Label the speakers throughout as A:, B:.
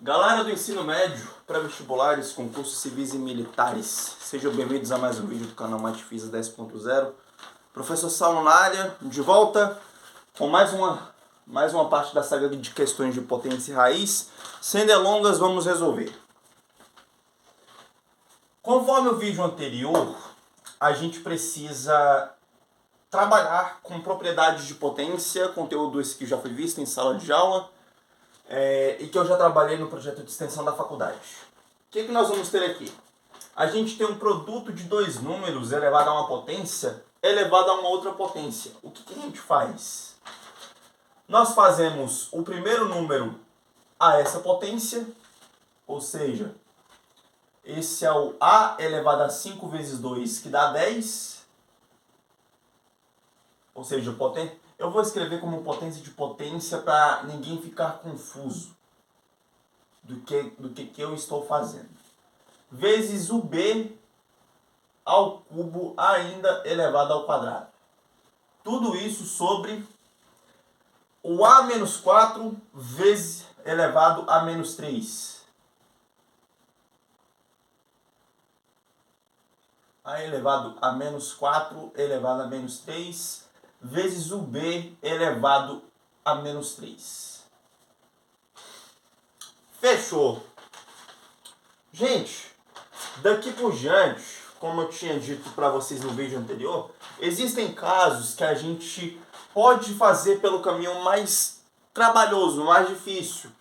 A: Galera do ensino médio, pré-vestibulares, concursos civis e militares, sejam bem-vindos a mais um vídeo do canal Matefisa 10.0. Professor Saulo na área, de volta com mais uma parte da saga de questões de potência e raiz. Sem delongas, vamos resolver. Conforme o vídeo anterior, a gente precisa trabalhar com propriedades de potência, conteúdo esse que já foi visto em sala de aula, e que eu já trabalhei no projeto de extensão da faculdade. O que nós vamos ter aqui? A gente tem um produto de dois números elevado a uma potência elevado a uma outra potência. O que a gente faz? Nós fazemos o primeiro número a essa potência, ou seja, esse é o a elevado a 5 vezes 2, que dá 10. Ou seja, eu vou escrever como potência de potência para ninguém ficar confuso do que eu estou fazendo. Vezes o b ao cubo ainda elevado ao quadrado. Tudo isso sobre o a menos 4 vezes elevado a menos 3. A elevado a menos 4 elevado a menos 3 vezes o b elevado a menos 3. Fechou. Gente, daqui por diante, como eu tinha dito para vocês no vídeo anterior, existem casos que a gente pode fazer pelo caminho mais trabalhoso, mais difícil.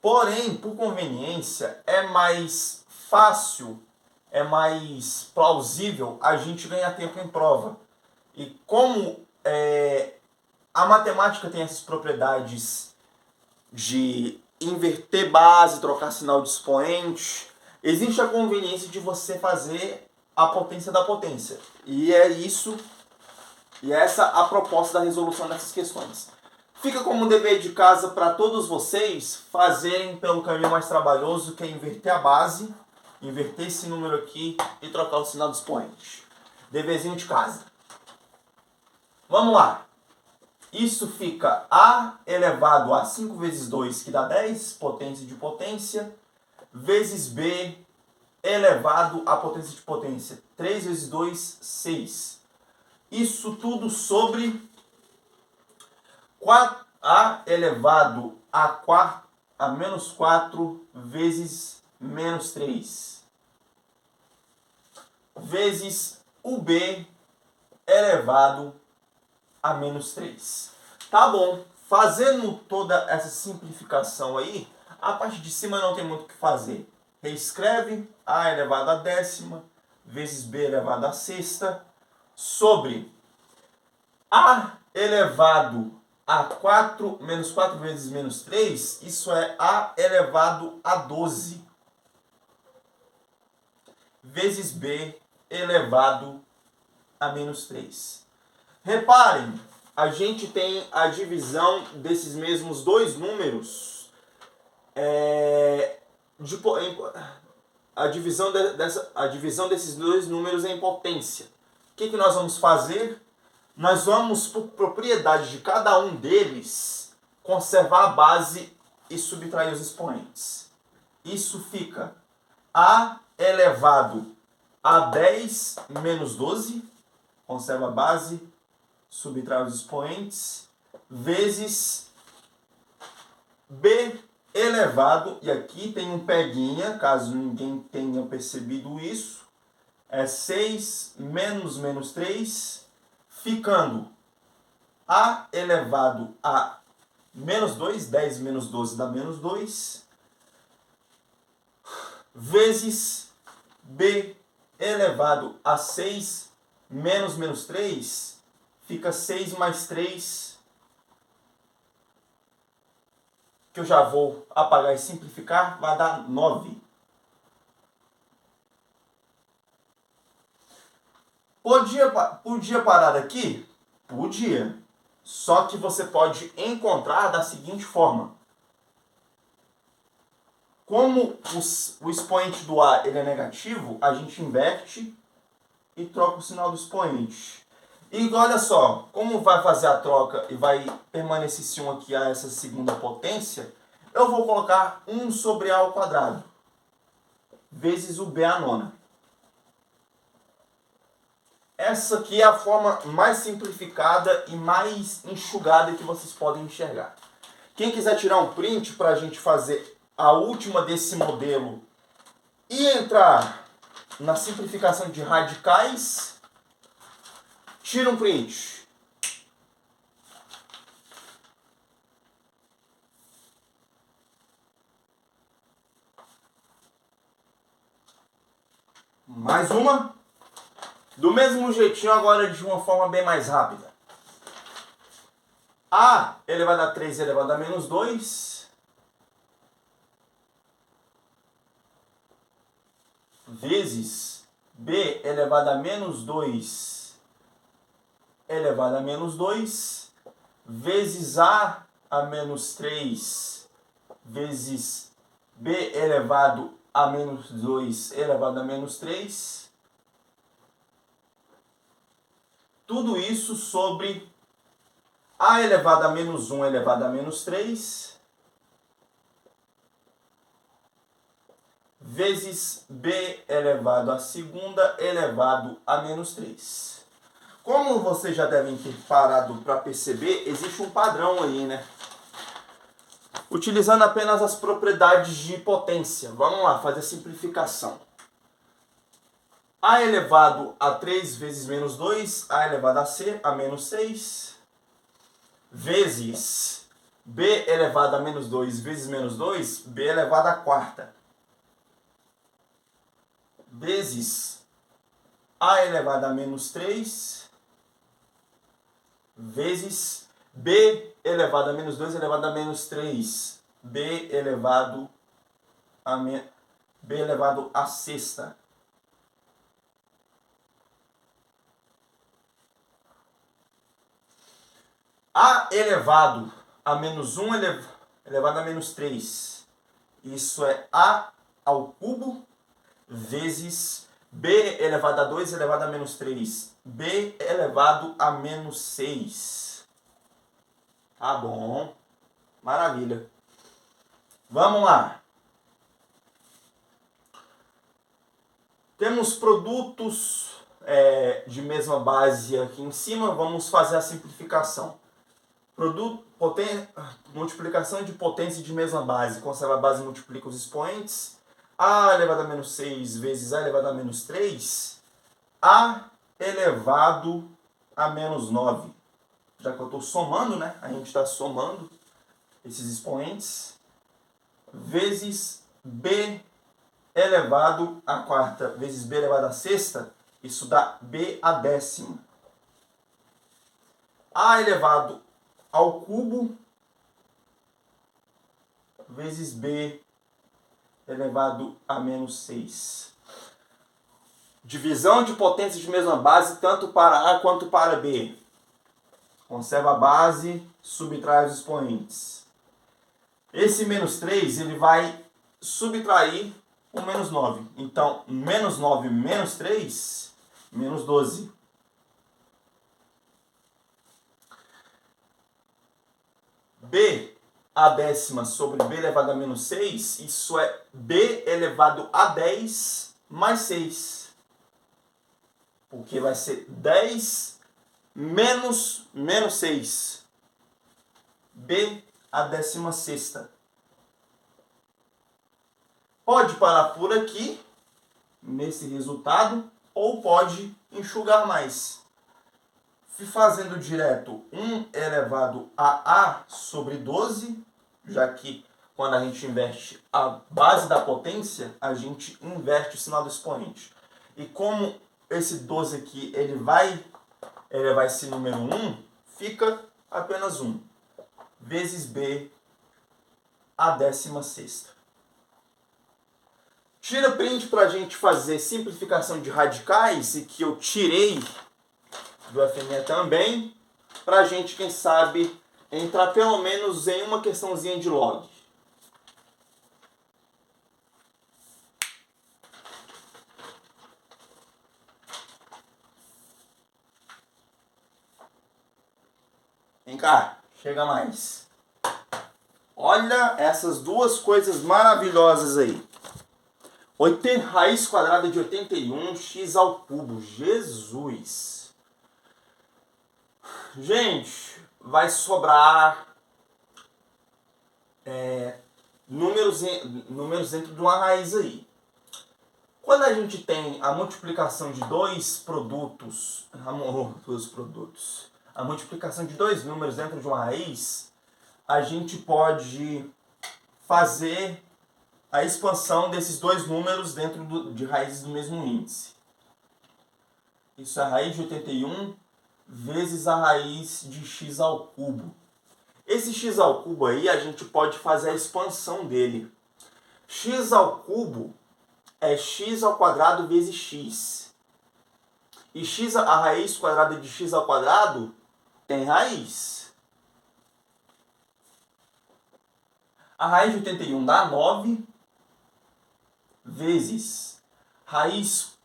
A: Porém, por conveniência, é mais fácil, é mais plausível a gente ganhar tempo em prova. E como a matemática tem essas propriedades de inverter base, trocar sinal de expoente, existe a conveniência de você fazer a potência da potência. E é essa a proposta da resolução dessas questões. Fica como dever de casa para todos vocês fazerem pelo caminho mais trabalhoso, que é inverter a base, inverter esse número aqui e trocar o sinal de expoente. Deverzinho de casa. Vamos lá. Isso fica a elevado a 5 vezes 2, que dá 10, potência de potência, vezes b elevado a potência de potência, 3 vezes 2, 6. Isso tudo sobre a elevado a menos 4 vezes menos 3, vezes o b elevado a menos 3. Tá bom. Fazendo toda essa simplificação aí, a parte de cima não tem muito o que fazer. Reescreve a elevado a décima vezes b elevado a sexta sobre a elevado a 4 menos 4 vezes menos 3, isso é a elevado a 12 vezes b elevado a menos 3. Reparem, a gente tem a divisão desses mesmos dois números, a divisão desses dois números em potência. O que nós vamos fazer? Nós vamos, por propriedade de cada um deles, conservar a base e subtrair os expoentes. Isso fica a elevado a 10 menos 12, conserva a base, subtrai os expoentes, vezes b elevado, e aqui tem um peguinha, caso ninguém tenha percebido isso, é 6 menos menos 3, ficando a elevado a menos 2, 10 menos 12 dá menos 2, vezes b elevado a 6 menos menos 3, fica 6 mais 3, que eu já vou apagar e simplificar, vai dar 9. Podia parar aqui? Podia. Só que você pode encontrar da seguinte forma. Como o expoente do a ele é negativo, a gente inverte e troca o sinal do expoente. E olha só, como vai fazer a troca e vai permanecer esse 1 aqui a essa segunda potência, eu vou colocar 1 sobre A ao quadrado, vezes o B à nona. Essa aqui é a forma mais simplificada e mais enxugada que vocês podem enxergar. Quem quiser tirar um print para a gente fazer a última desse modelo e entrar na simplificação de radicais, tira um print. Mais uma. Do mesmo jeitinho, agora de uma forma bem mais rápida. A elevado a 3 elevado a menos 2 vezes B elevado a menos 2 elevado a menos 2 vezes A menos 3 vezes B elevado a menos 2 elevado a menos 3. Tudo isso sobre A elevado a menos 1 elevado a menos 3 vezes B elevado à segunda elevado a menos 3. Como vocês já devem ter parado para perceber, existe um padrão aí, né? Utilizando apenas as propriedades de potência. Vamos lá, fazer a simplificação. A elevado a 3 vezes menos 2, A elevado a C, a menos 6, vezes B elevado a menos 2 vezes menos 2, B elevado a quarta, vezes A elevado a menos 3, vezes B elevado a menos 2 elevado a menos 3, B elevado a sexta. A elevado a menos 1 elevado a menos 3. Isso é A ao cubo vezes B elevado a 2 elevado a menos 3. B elevado a menos 6. Tá bom. Maravilha. Vamos lá. Temos produtos de mesma base aqui em cima. Vamos fazer a simplificação. Multiplicação de potência de mesma base. Conserva a base e multiplica os expoentes. A elevado a menos 6 vezes A elevado a menos 3. A elevado a menos 9. Já que eu estou somando, né? A gente está somando esses expoentes. Vezes B elevado a quarta vezes B elevado a sexta. Isso dá B a décima. A elevado ao cubo vezes B elevado a menos 6. Divisão de potências de mesma base, tanto para A quanto para B. Conserva a base, subtrai os expoentes. Esse menos 3, ele vai subtrair o menos 9. Então, menos 9 menos 3, menos 12. B a décima sobre B elevado a menos 6, isso é B elevado a 10 mais 6. Porque vai ser 10 menos 6. B a décima sexta. Pode parar por aqui, nesse resultado, ou pode enxugar mais. Fazendo direto 1 elevado a A sobre 12, já que quando a gente inverte a base da potência, a gente inverte o sinal do expoente. E como esse 12 aqui ele vai elevar esse número 1, fica apenas 1, vezes B a décima sexta. Tira print para a gente fazer simplificação de radicais, e que eu tirei do FME também, para a gente, quem sabe, entrar pelo menos em uma questãozinha de log. Vem cá, chega mais. Olha essas duas coisas maravilhosas aí. Raiz quadrada de 81, x ao cubo. Jesus! Gente, vai sobrar números dentro de uma raiz aí. Quando a gente tem a multiplicação de dois produtos, a multiplicação de dois números dentro de uma raiz, a gente pode fazer a expansão desses dois números dentro de raízes do mesmo índice. Isso é a raiz de 81 vezes a raiz de x ao cubo. Esse x ao cubo aí, a gente pode fazer a expansão dele. X ao cubo é x ao quadrado vezes x. E a raiz quadrada de x ao quadrado tem raiz. A raiz de 81 dá 9 vezes raiz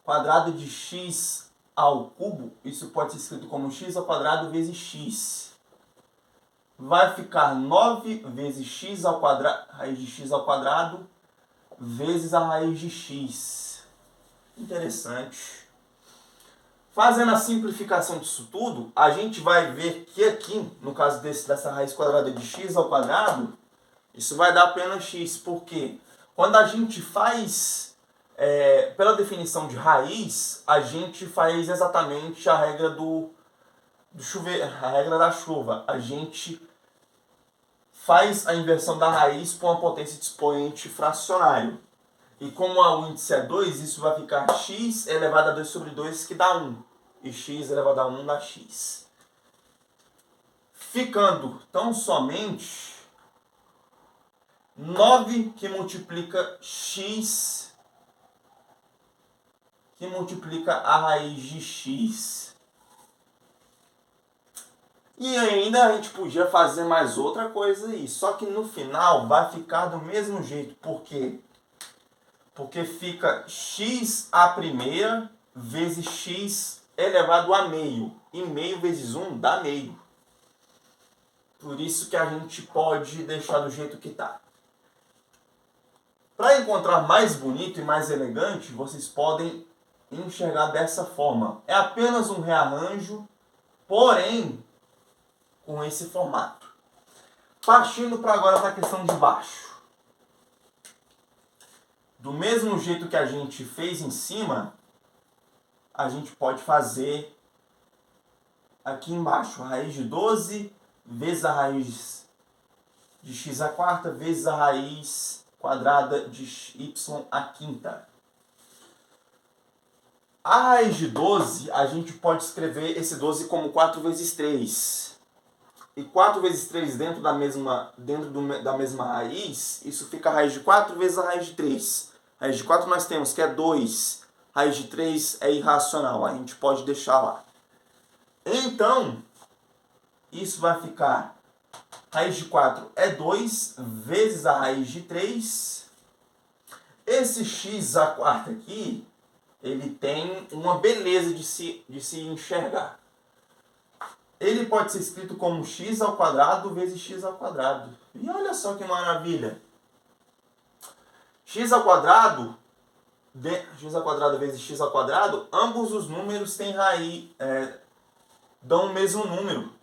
A: quadrada de x ao cubo. Isso pode ser escrito como x ao quadrado vezes x. Vai ficar 9 vezes x ao quadrado, raiz de x ao quadrado, vezes a raiz de x. Interessante. Fazendo a simplificação disso tudo, a gente vai ver que aqui, no caso dessa raiz quadrada de x ao quadrado, isso vai dar apenas x. Por quê? Quando a gente faz, pela definição de raiz, a gente faz exatamente a regra a regra da chuva. A gente faz a inversão da raiz com a potência de expoente fracionário. E como o índice é 2, isso vai ficar x elevado a 2 sobre 2, que dá 1. E x elevado a 1 dá x. Ficando tão somente 9 que multiplica x, que multiplica a raiz de x. E ainda a gente podia fazer mais outra coisa aí. Só que no final vai ficar do mesmo jeito. Por quê? Porque fica x a primeira vezes x elevado a meio. E meio vezes 1 dá meio. Por isso que a gente pode deixar do jeito que está. Para encontrar mais bonito e mais elegante, vocês podem enxergar dessa forma. É apenas um rearranjo, porém com esse formato. Partindo para agora para a questão de baixo. Do mesmo jeito que a gente fez em cima, a gente pode fazer aqui embaixo. A raiz de 12 vezes a raiz de x à quarta vezes a raiz quadrada de y à quinta. A raiz de 12, a gente pode escrever esse 12 como 4 vezes 3. E 4 vezes 3 dentro da mesma raiz, isso fica a raiz de 4 vezes a raiz de 3. A raiz de 4 nós temos que é 2. A raiz de 3 é irracional, a gente pode deixar lá. Então, isso vai ficar, raiz de 4 é 2 vezes a raiz de 3. Esse x à quarta aqui, ele tem uma beleza de se enxergar. Ele pode ser escrito como x ao quadrado vezes x ao quadrado. E olha só que maravilha. X ao quadrado vezes x ao quadrado, ambos os números têm raiz, dão o mesmo número.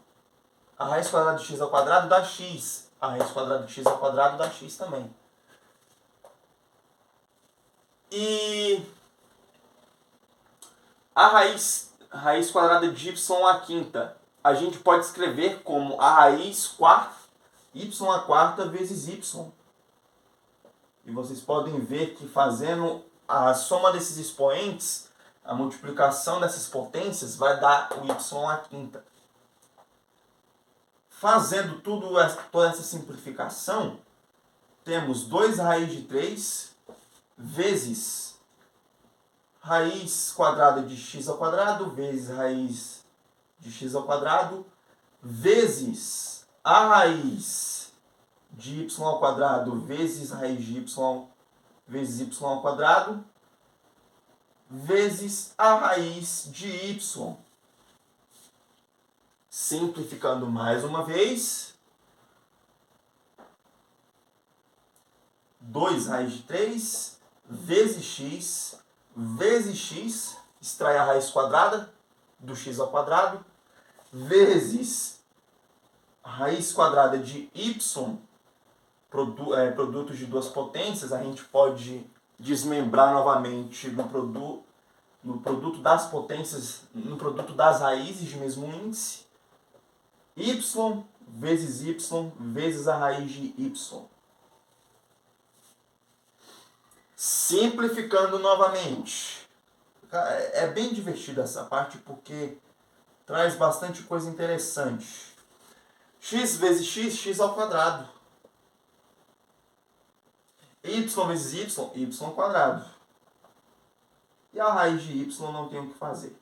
A: A raiz quadrada de x ao quadrado dá x. A raiz quadrada de x ao quadrado dá x também. E a raiz quadrada de y à quinta, a gente pode escrever como a raiz y à quarta vezes y. E vocês podem ver que fazendo a soma desses expoentes, a multiplicação dessas potências vai dar o y à quinta. Fazendo toda essa simplificação, temos 2 raiz de 3 vezes raiz quadrada de x ao quadrado vezes raiz de x ao quadrado vezes a raiz de y ao quadrado vezes raiz de y vezes y ao quadrado vezes a raiz de y. Simplificando mais uma vez, 2 raiz de 3 vezes x, extrai a raiz quadrada do x ao quadrado, vezes a raiz quadrada de y, produtos de duas potências, a gente pode desmembrar novamente no produto das potências, no produto das raízes de mesmo índice, y vezes a raiz de y. Simplificando novamente. É bem divertido essa parte porque traz bastante coisa interessante. X vezes x, x ao quadrado. Y vezes y, y ao quadrado. E a raiz de y não tem o que fazer.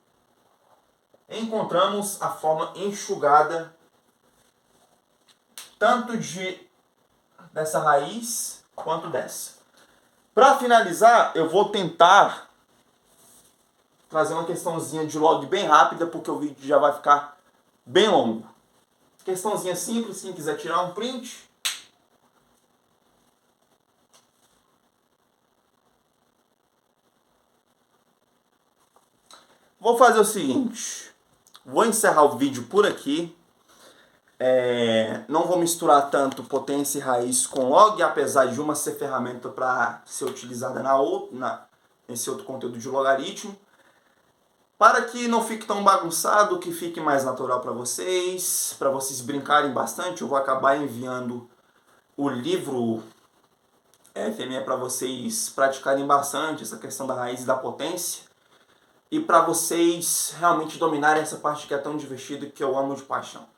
A: Encontramos a forma enxugada tanto dessa raiz quanto dessa. Para finalizar, eu vou tentar trazer uma questãozinha de log bem rápida, porque o vídeo já vai ficar bem longo. Questãozinha simples, quem quiser tirar um print. Vou fazer o seguinte, vou encerrar o vídeo por aqui. Não vou misturar tanto potência e raiz com log, apesar de uma ser ferramenta para ser utilizada nesse outro conteúdo de logaritmo. Para que não fique tão bagunçado, que fique mais natural para vocês brincarem bastante, eu vou acabar enviando o livro FME para vocês praticarem bastante essa questão da raiz e da potência. E para vocês realmente dominarem essa parte que é tão divertida, que eu amo de paixão.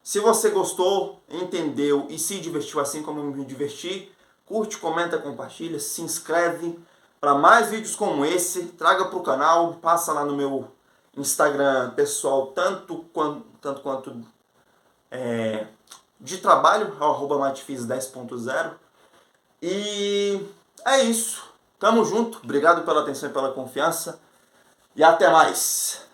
A: Se você gostou, entendeu e se divertiu assim como eu me diverti, curte, comenta, compartilha, se inscreve para mais vídeos como esse, traga para o canal, passa lá no meu Instagram pessoal, tanto quanto de trabalho, @matefis10.0. E é isso. Tamo junto, obrigado pela atenção e pela confiança e até mais.